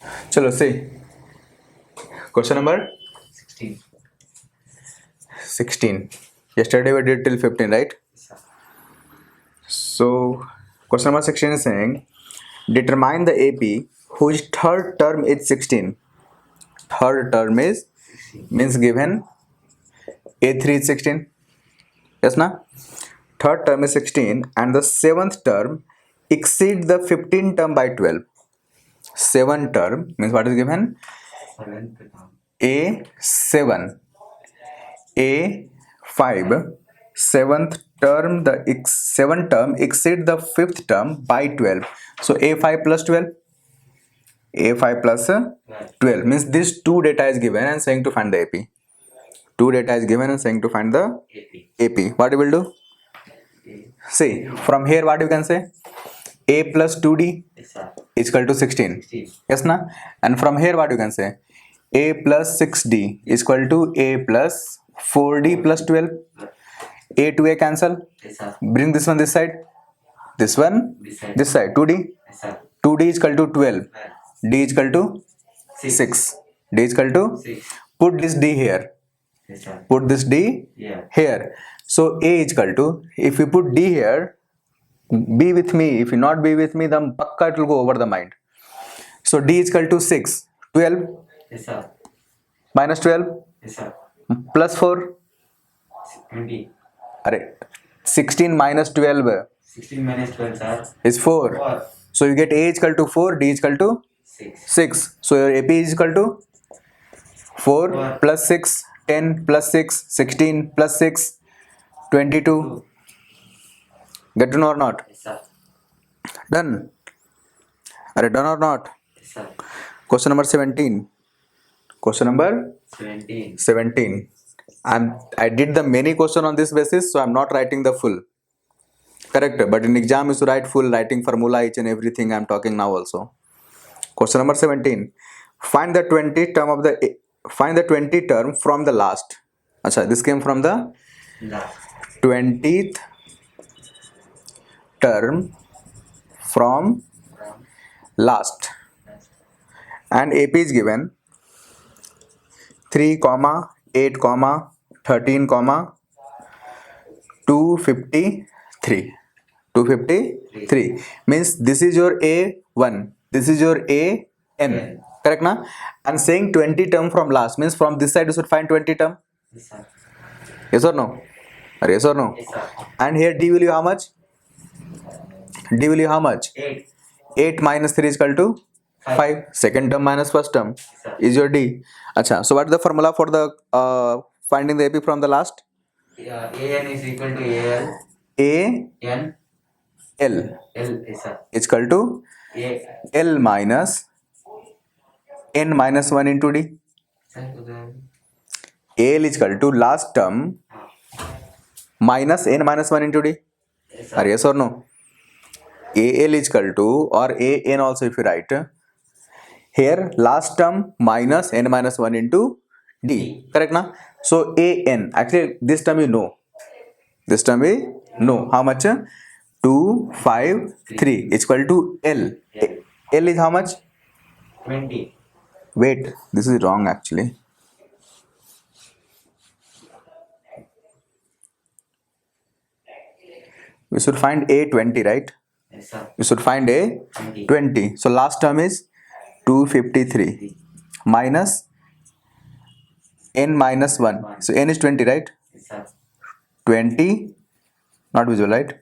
चलो see. Question number 16. 16. Yesterday we did till 15, right? Yes, sir. So question number 16 is saying determine the AP whose third term is 16. Third term is 16. means given A3 is 16. Yes, na? Third term is 16 and the seventh term exceed the 15 term by 12. Seventh term means what is given? 7th term. A7, A5, seventh term, seventh term exceed the fifth term by 12. So A5 plus 12, A5 plus 12 means this two data is given and saying to find the AP. Two data is given and saying to find the AP. AP. What you will do? A. See, from here what you can say? A plus 2D Yes, sir. is equal to 16. 16. Yes, na? And from here what you can say? A plus 6D is equal to A plus 4D plus 12. A to A cancel. Yes, sir. Bring this one this side. This one This side. this side. 2D. Yes, sir. 2D is equal to 12. 12. D is equal to 6. D is equal to 6. put this D here. Yes, sir. Put this D Yeah. here. So A is equal to, if you put D here, be with me. If you not be with me, then pakka it will go over the mind. So D is equal to 6. 12 Yes, sir. minus 12 Yes, sir. plus 4. 20. Arre, 16 minus 12 16 minus 12, sir. is 4. 4. So you get A is equal to 4, D is equal to 6. 6. So your AP is equal to 4 4. plus 6, 10 plus 6, 16 plus 6, 22. 2. Get to know or not? Yes, sir. Done. Are done or not? Yes, sir. Question number 17. Question number 17. 17. I did the many question on this basis, so I'm not writing the full. Correct. But in exam, you should write full, writing formula, each and everything I'm talking now also. Question number 17. Find the 20 term from the last. Achha, this came from the Last. 20th term from From last. last. And AP is given 3, 8, 13, 253. 253 means this is your A1, this is your AN. Correct na? And saying 20 term from last means from this side you should find 20 term. Yes, sir. Yes or no? Yes or no? Yes, sir. And here D will you how much? D will you how much? 8. 8 minus 3 is equal to 5. Second term minus first term sir. is your D. Acha. So what is the formula for the finding the AP from the last? AN is equal to AL. A N. L L. Yes, sir. is equal to A. L minus N minus 1 into D. Sir, to the. AL is equal to last term minus N minus 1 into D. Yes, Are sir. yes or no? AL is equal to, or AN also if you write, here last term minus N minus 1 into D. Correct na? So AN, actually this term you know. This term we know. How much? 2, 5, 3 is equal to L. L is how much? 20. Wait, this is wrong actually. We should find A20, right? Yes, sir. We should find A20. So last term is 253 minus N minus 1. So N is 20, right? Yes, sir. 20, not visual, right?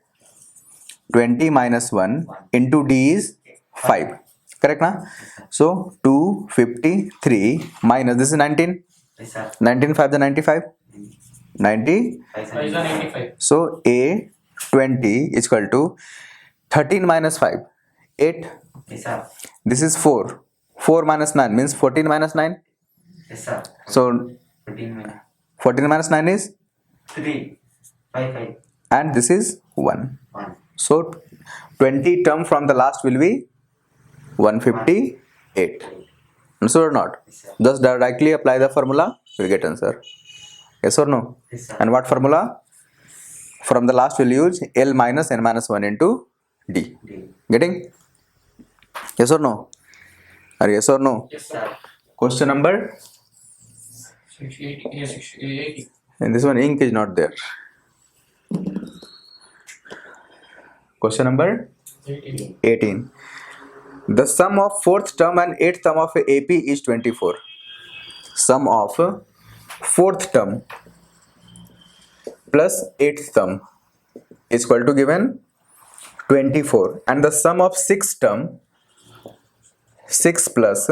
20 minus 1 into D is 5. Correct na? So 253 minus, this is 19. Yes, sir. 19 5 the 95. 90. 5. So A20 is equal to 13 minus 5. 8. Yes, sir. This is 4. 4 minus 9 means 14 minus 9. Yes, sir. So 14 minus 14 minus 9 is 3. 5. and this is 1. 1. So 20 term from the last will be 158. Understood or not? Yes, sir. Just directly apply the formula, we'll get answer. Yes or no? Yes, sir. And what formula? From the last we'll use L minus N minus 1 into D. D. Getting? Yes or no? Are yes or no? Yes, sir. Question number, 680. Yeah, 680. and this one ink is not there. Question number 18. 18. The sum of fourth term and eighth term of AP is 24. Sum of fourth term plus eighth term is equal to given 24, and the sum of sixth term, 6 plus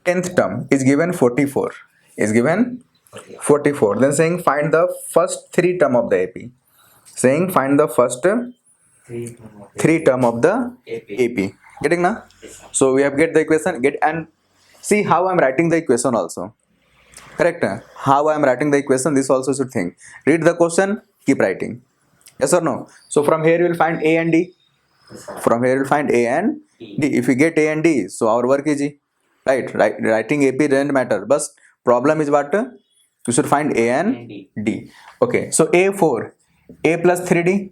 10th term is given 44, is given 44. Then saying find the first three term of the AP, saying find the first three term of the AP. Getting now? Yes, sir. So we have get the equation, get, and see how I am writing the equation also. Correct? How I am writing the equation, this also should think. Read the question, keep writing. Yes or no? So from here you will find A and D. Yes, sir. From here you will find A and D. If we get A and D, so our work is easy. Right? Writing AP doesn't matter. But problem is what? You should find A and D. Okay. So A4, A plus 3D,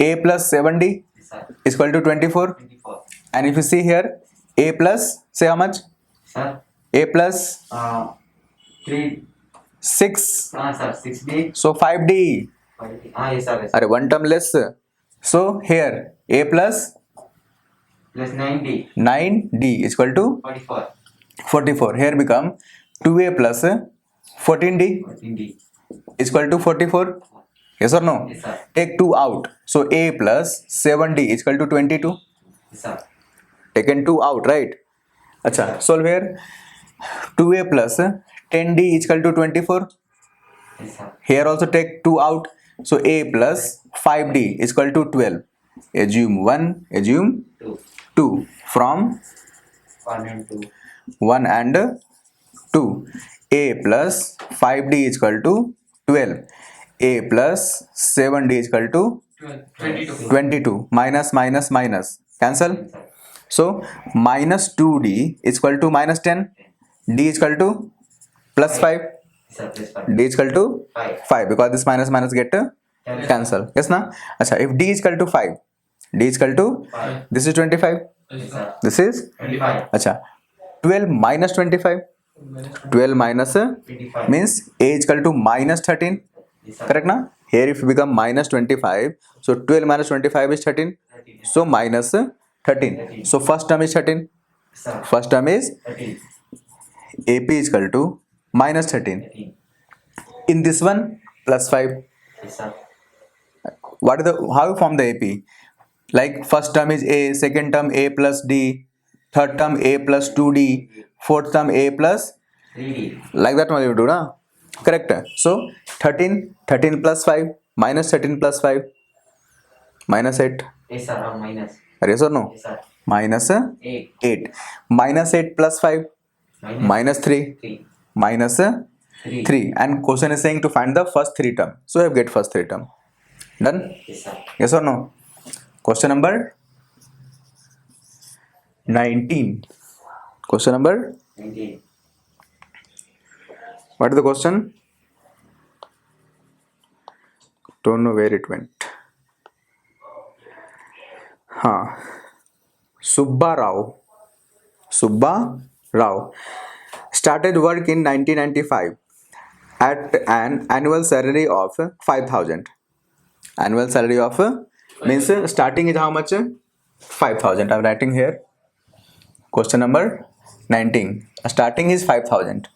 A plus 7D Yes, sir. is equal to 24. 24. And if you see here, A plus, say how much? Sir. A plus 3. 6. Sir. 6D. So 5D. 5D. Yes, sir. Yes, sir. Are one term less. So here, A plus Plus 9D. 9D is equal to 44. 44. Here become 2A plus 14D 14D. is equal to 44. Yes or no? Yes, sir. Take 2 out. So A plus 7D is equal to 22. Yes, sir. Taken 2 out, right? Acha, solve here. 2A plus 10D is equal to 24. Yes, sir. Here also take 2 out. So A plus 5D is equal to 12. Assume 1, assume 2. 2. From 1 and 2. 1 and 2. A plus 5D is equal to 12. A plus 7D is equal to 22. 22. Minus, minus, minus. Cancel. Yes, sir. So minus 2D is equal to minus 10. D is equal to plus 5. Yes, sir. Plus 5. D is equal to 5. 5 because this minus minus get cancel. Yes na? Acha, if D is equal to 5, D is equal to 5. this is 25. Yes, sir. This is 25. acha 12 minus 25. 12 minus 25. means A is equal to minus 13. Yes, sir. Correct na? Here if you become minus 25, so 12 minus 25 is 13. 13. So minus 13. So first term is 13. Yes, sir. First term is 13. AP is equal to minus 13. 13. In this one plus 5. Yes, sir. What is the how you form the AP? Like first term is A, second term A plus D, third term A plus 2D, fourth term A plus 3D. like that only you do na? Correct. So 13 plus 5 minus 13 plus 5 minus 8. Yes, sir. Minus. Yes or no? Yes, sir. Minus 8. 8. Minus 8 plus 5 minus 3 3. minus 3. 3. And question is saying to find the first three term. So you have get first three term. Done? Yes, sir. Yes or no? Question number 19. Question number, 19. what is the question? Don't know where it went. Subba Rao started work in 1995 at an annual salary of 5,000. Annual salary of means starting is how much? 5,000. I'm writing here. Question number 19. Starting is 5,000.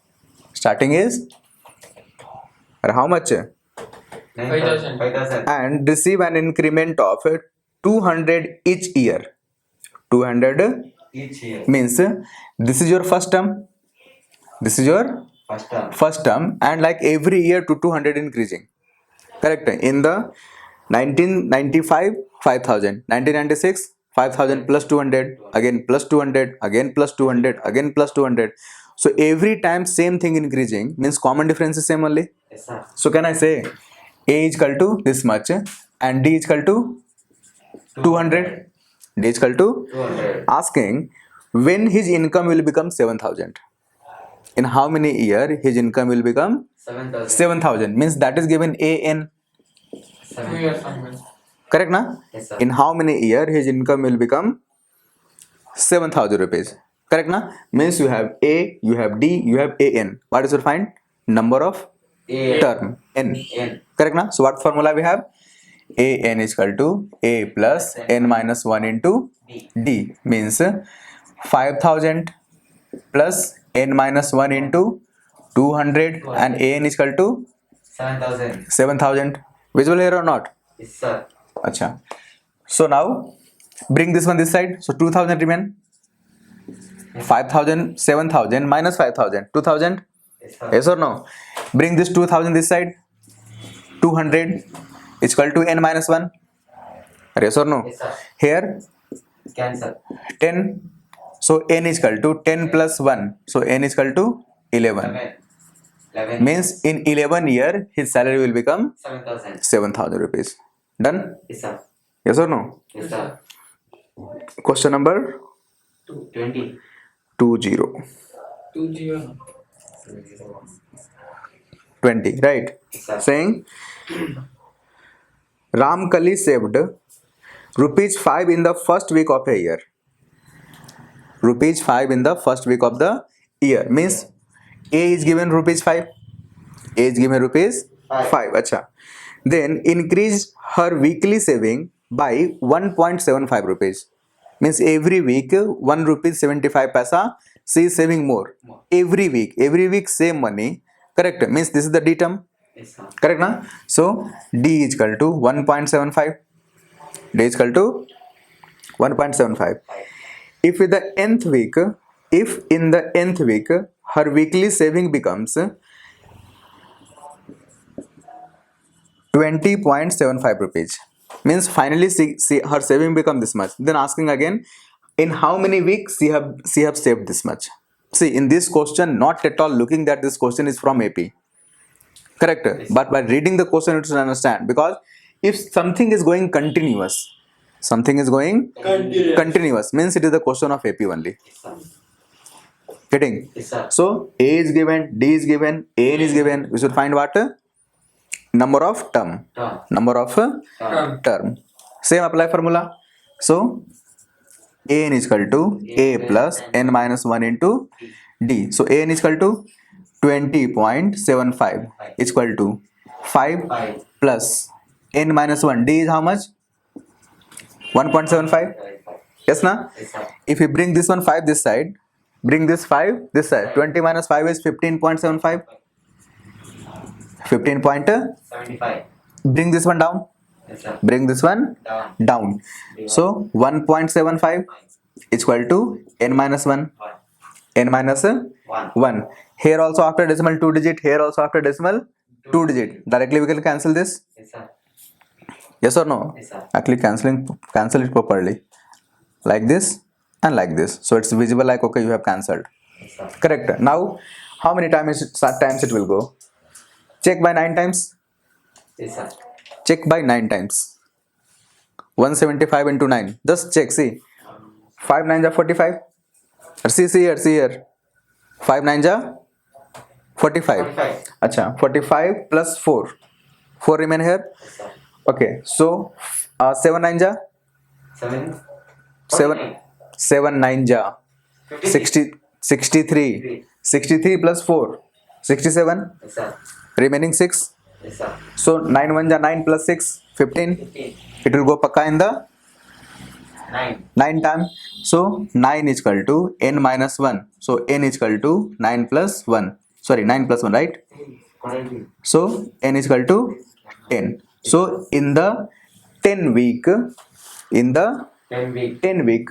Starting is how much? 5,000. 5,000. And receive an increment of 200 each year. 200 Each year. means this is your first term. This is your First term. first term, and like every year to 200 increasing. Correct. In the 1995 5,000, 1996 5,000 plus 200, again plus 200, again plus 200, again plus 200. So every time same thing increasing means common difference is same only. Yes, sir. So can I say A is equal to this much and D is equal to 200. D is equal to 200. asking when his income will become 7,000. In how many year his income will become 7,000. 7,000 means that is given A in 2 years onwards. correct na? Yes, sir. In how many year his income will become 7,000 rupees. Correct na? Means you have A, you have D, you have AN. What is your find? Number of A term n. N Correct na? So what formula we have? AN is equal to A plus n minus 1 into D D. Means 5,000 plus n minus 1 into 200 and AN is equal to 7,000. 7,000. Visible here or not? Yes, sir. Acha. So now bring this one this side. So 2,000 remain. 5,000, 7,000 minus 5,000. 2,000. Yes, sir. Yes or no? Bring this 2,000 this side. 200 is equal to n minus 1. Yes or no? Yes, sir. Here Cancel. 10. So n is equal to 10 plus 1. So n is equal to 11. 11. Means in 11 year his salary will become 7,000. 7,000 rupees. Done? Yes, sir. Yes or no? Yes, sir. Question number 20. 20. 20. 20, right? Yes, sir. Saying Ramkali saved rupees 5 in the first week of a year. Rupees 5 in the first week of the year. Means A is given rupees 5. A is given rupees 5. Acha. Then increased her weekly saving by 1.75 rupees. Means every week 1 rupees 75 paisa she is saving more. Every week same money. Correct? Means this is the D term. Yes, sir. Correct na? So D is equal to 1.75. D is equal to 1.75. If in the nth week, her weekly saving becomes 20.75 rupees. Means finally her saving become this much. Then asking again, in how many weeks she have saved this much. See, in this question, not at all looking that this question is from AP. Correct? But by reading the question, you should understand. Because if something is going continuous, means it is the question of AP only. Yes, sir. Getting? Yes, sir. So A is given, D is given, AN is given. We should find what? Number of term. Term. Number of term. Same apply formula. So AN is equal to A plus n minus 1 into D. So AN is equal to 20.75 is equal to 5 5. plus n minus 1. D is how much? 1.75. Yes na? Yes, sir. If you bring this one 5 this side, bring this 5 this side. 20 minus 5 is 15.75. 75. Bring this one down. Yes, sir. Bring this one Down. down. So 1.75 is equal to n minus 1. 1. N minus 1. 1. Here also after decimal 2 digit. Here also after decimal 2 digit. Directly we can cancel this. Yes, sir. Yes or no? Yes, sir. Actually cancel it properly. Like this and like this. So it's visible like okay you have cancelled. Yes, sir. Correct. Now how many times it will go? Check by 9 times. Yes, sir. Check by 9 times. 175 into 9. Just check. See. 5 9s are 45. See here. 5 9s are 45. 45. Acha. 45 plus 4. 4 remain here. Yes, sir. Okay. So 7 9s are 7. 7 9s are 63. 63 plus 4. 67. Yes, sir. Remaining 6. Yes, sir. So 9 1s are 9 plus 6. 15. 15. It will go pakka in the 9. 9 time. So 9 is equal to n minus 1. So n is equal to 9 plus 1. Sorry, 9 plus 1, right? So n is equal to 10. So in the 10 week, 10 week.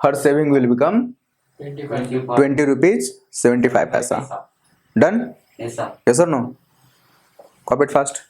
her saving will become 25. 20 rupees 75 paisa. Done? Yes, sir. Yes or no? Copy it fast.